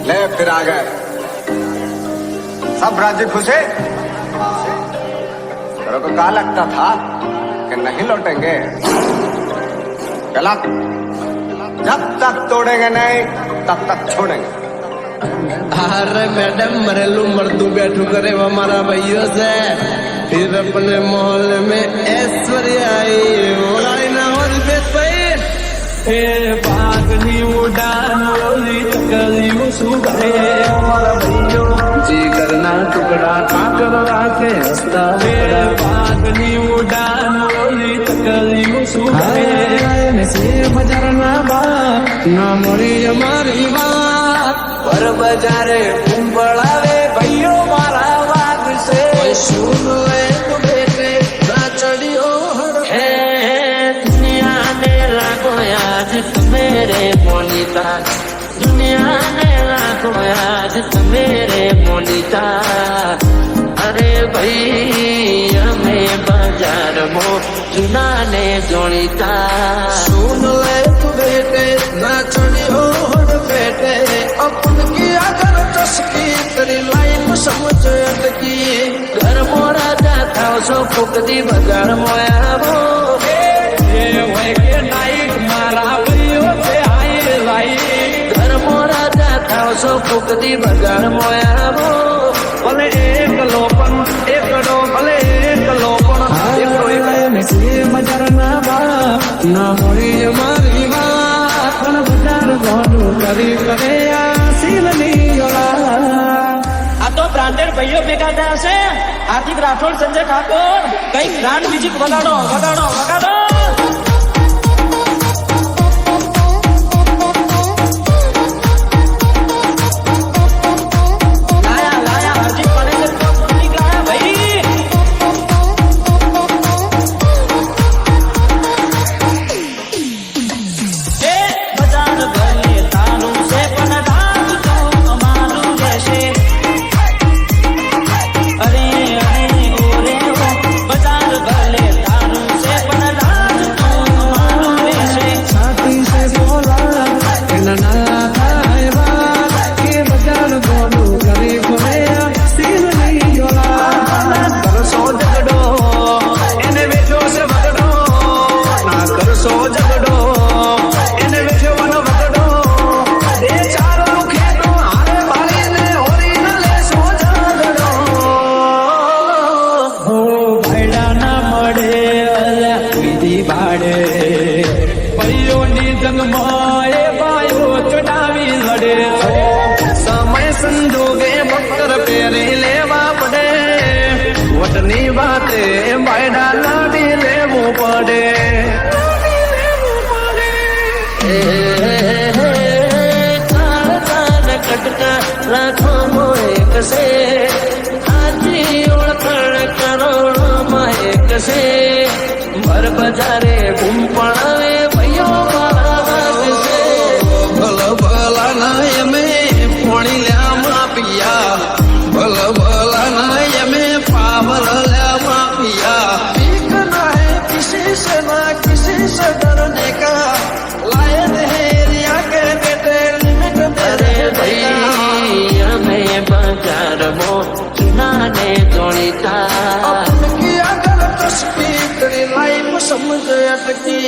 ले फिर आ गए सब राज्य खुशे। तेरे को क्या लगता था कि नहीं लौटेंगे? गलत। जब तक तोड़ेंगे नहीं तब तक छोड़ेंगे। अरे मैडम मरेलू मर्दू बैठू करे वो हमारा भैया से फिर अपने मोहल्ले में ऐश्वर्या आई ओलाई ना हो पागनी उड़ान ओली तकली सुबह हमारा भैया जी करना टुकड़ा ठाकर राखे हंसता पागनी उड़ान ओली तकली सुबह से बजारना बात ना मोरी हमारी बात पर बजारे कुंबड़ावे भैयो मारा वाग से सुन ले तू बेटे ना चढ़ियो दुनिया ने लागो आज मेरे मोनिता दुनिया ने लागो आज मेरे मोनिता अरे भाई हमें बाजार मो जुना ने जोड़ीता सुन ले तू बेटे ना चढ़ियो बेटे अपन की अगर चस्की तेरी लाइन समझ अटकी घर मोरा जाता सो फुकदी बजार मोया वो के नाइट मारा भैयो से आई लाई घर मोरा जाता सो फुकदी बजार मोया वो भले एक लोपन एक दो भले एक लोपन बजार ना बा ना मोरी मारी बात बजार बोलू करी करे सील આ તો બ્રાન્ડેડ ભાઈઓ ભેગા થયા છે હાર્દિક રાઠોડ સંજય ઠાકોર કઈક બ્રાન્ડ મ્યુઝિક વગાડો વગાડો વગાડો ભાઈઓની જંગમાં એ બાયો ચડાવી લડે સમય સંજોગે મકર પહેરી લેવા પડે વટની વાતે બાયડા લાડી લેવું પડે કટકા રાખો મોએ કસે આજી ઓળખણ કરોડમાં એક છે ભર બજારે બૂમ પડાવે ભૈયો મારા વાગશે ભલ ભલા ના અમે પોણી લ્યા પિયા ભલ ભલા ના અમે પાવર લ્યા પિયા બીક ના હે કિસી સે ના કિસી સે ડરને કા લાયન હે रिया के बेटे लिमिट तेरे भाई हमें बाजार मो चुना ने जोड़ीता अपन की अगर तस्वीर तेरी लाइफ समझ अटकी